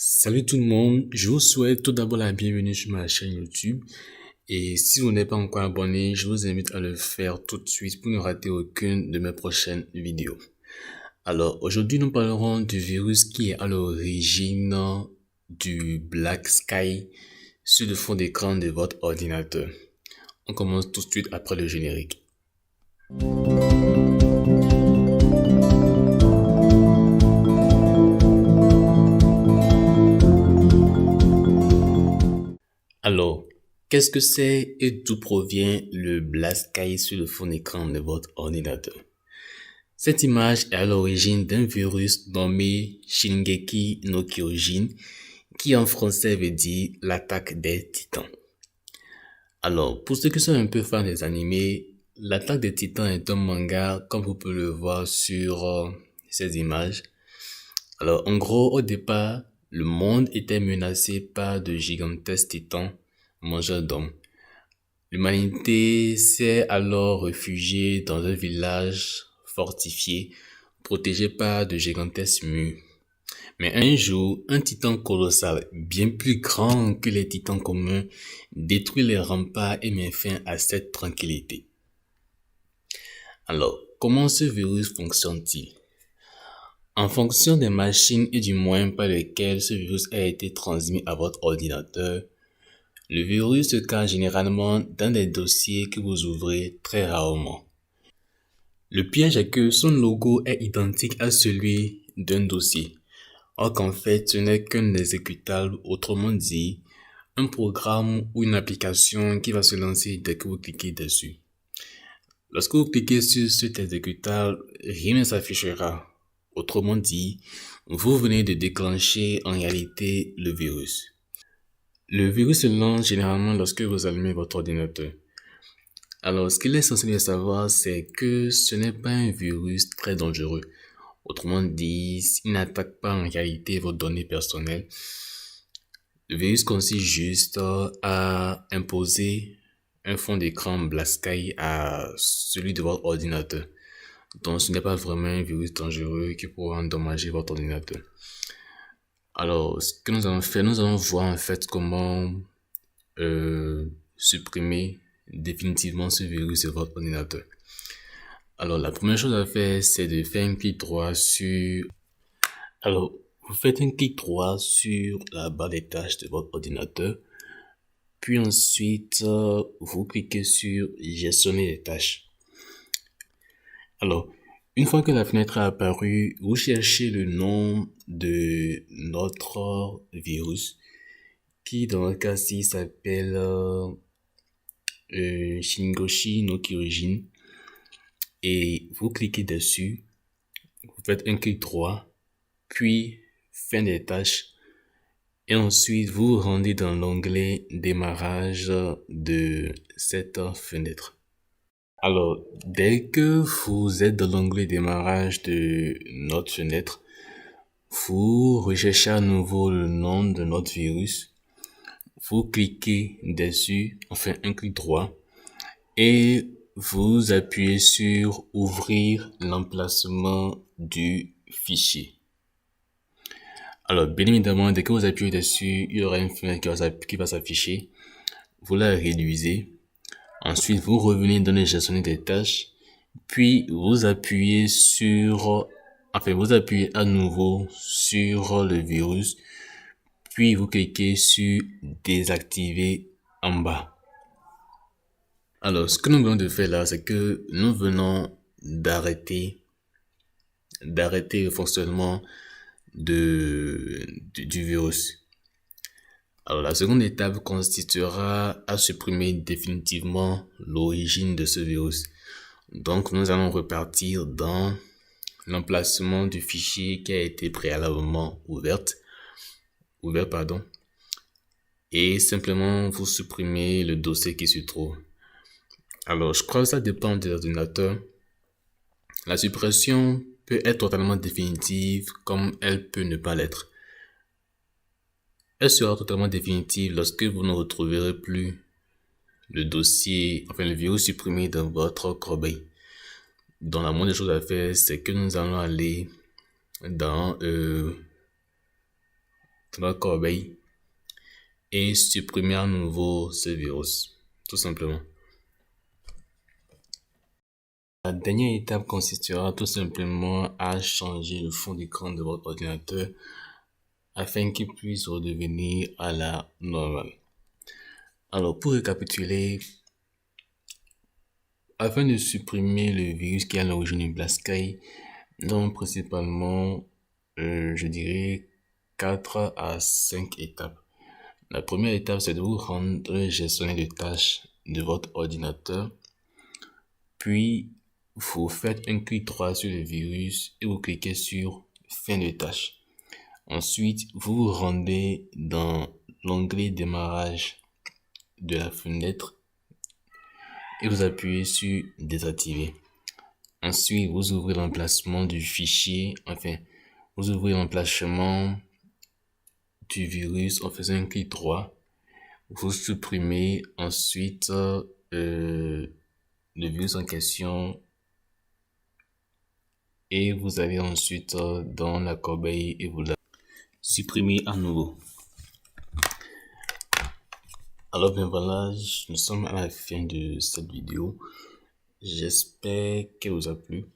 Salut tout le monde, je vous souhaite tout d'abord la bienvenue sur ma chaîne YouTube et si vous n'êtes pas encore abonné, je vous invite à le faire tout de suite pour ne rater aucune de mes prochaines vidéos. Alors aujourd'hui nous parlerons du virus qui est à l'origine du Black Sky sur le fond d'écran de votre ordinateur. On commence tout de suite après le générique. Alors, qu'est-ce que c'est et d'où provient le Black Sky sur le fond d'écran de votre ordinateur? Cette image est à l'origine d'un virus nommé Shingeki no Kyojin, qui en français veut dire l'attaque des titans. Alors, pour ceux qui sont un peu fans des animés, l'attaque des titans est un manga, comme vous pouvez le voir sur ces images. Alors, en gros, au départ, le monde était menacé par de gigantesques titans mangeurs d'hommes. L'humanité s'est alors réfugiée dans un village fortifié, protégé par de gigantesques murs. Mais un jour, un titan colossal, bien plus grand que les titans communs, détruit les remparts et met fin à cette tranquillité. Alors, comment ce virus fonctionne-t-il? En fonction des machines et du moyen par lequel ce virus a été transmis à votre ordinateur, le virus se cache généralement dans des dossiers que vous ouvrez très rarement. Le piège est que son logo est identique à celui d'un dossier, or qu'en fait ce n'est qu'un exécutable, autrement dit, un programme ou une application qui va se lancer dès que vous cliquez dessus. Lorsque vous cliquez sur cet exécutable, rien ne s'affichera. Autrement dit, vous venez de déclencher en réalité le virus. Le virus se lance généralement lorsque vous allumez votre ordinateur. Alors, ce qu'il est essentiel de savoir, c'est que ce n'est pas un virus très dangereux. Autrement dit, il n'attaque pas en réalité vos données personnelles. Le virus consiste juste à imposer un fond d'écran Black Sky à celui de votre ordinateur. Donc, ce n'est pas vraiment un virus dangereux qui pourra endommager votre ordinateur. Alors, ce que nous allons faire, nous allons voir en fait comment supprimer définitivement ce virus de votre ordinateur. Alors, la première chose à faire, c'est de faire un clic droit sur... Alors, vous faites un clic droit sur la barre des tâches de votre ordinateur. Puis ensuite, vous cliquez sur Gestionner les tâches. Alors, une fois que la fenêtre a apparu, vous cherchez le nom de notre virus, qui dans le cas-ci s'appelle Shingeki no Kyojin, et vous cliquez dessus, vous faites un clic droit, puis fin des tâches, et ensuite vous vous rendez dans l'onglet démarrage de cette fenêtre. Alors, dès que vous êtes dans l'onglet démarrage de notre fenêtre, vous recherchez à nouveau le nom de notre virus. Vous cliquez dessus, enfin un clic droit, et vous appuyez sur ouvrir l'emplacement du fichier. Alors, bien évidemment, dès que vous appuyez dessus, il y aura une fenêtre qui va s'afficher. Vous la réduisez. Ensuite, vous revenez dans les gestionnaires des tâches, puis vous appuyez à nouveau sur le virus, puis vous cliquez sur désactiver en bas. Alors, ce que nous venons de faire là, c'est que nous venons d'arrêter le fonctionnement du virus. Alors, la seconde étape consistera à supprimer définitivement l'origine de ce virus. Donc, nous allons repartir dans l'emplacement du fichier qui a été préalablement ouvert, et simplement vous supprimez le dossier qui se trouve. Alors, je crois que ça dépend de l'ordinateur. La suppression peut être totalement définitive comme elle peut ne pas l'être. Elle sera totalement définitive lorsque vous ne retrouverez plus le virus supprimé dans votre corbeille. Donc la moindre chose à faire, c'est que nous allons aller dans dans la corbeille et supprimer à nouveau ce virus, tout simplement. La dernière étape consistera tout simplement à changer le fond d'écran de votre ordinateur afin qu'il puisse redevenir à la normale. Alors, pour récapituler, afin de supprimer le virus qui est à l'origine du Blasky, nous avons principalement, je dirais, 4 à 5 étapes. La première étape, c'est de vous rendre gestionnaire de tâches de votre ordinateur. Puis, vous faites un clic droit sur le virus et vous cliquez sur fin de tâche. Ensuite, vous vous rendez dans l'onglet démarrage de la fenêtre et vous appuyez sur désactiver. Ensuite, vous ouvrez l'emplacement du fichier, vous ouvrez l'emplacement du virus en faisant un clic droit. Vous supprimez ensuite le virus en question et vous allez ensuite dans la corbeille et vous la supprimez à nouveau. Alors bien voilà, nous sommes à la fin de cette vidéo. J'espère qu'elle vous a plu.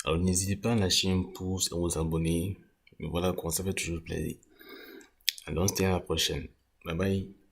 Alors n'hésitez pas à lâcher un pouce et à vous abonner. Voilà quoi, ça fait toujours plaisir. Alors on se dit à la prochaine. Bye bye.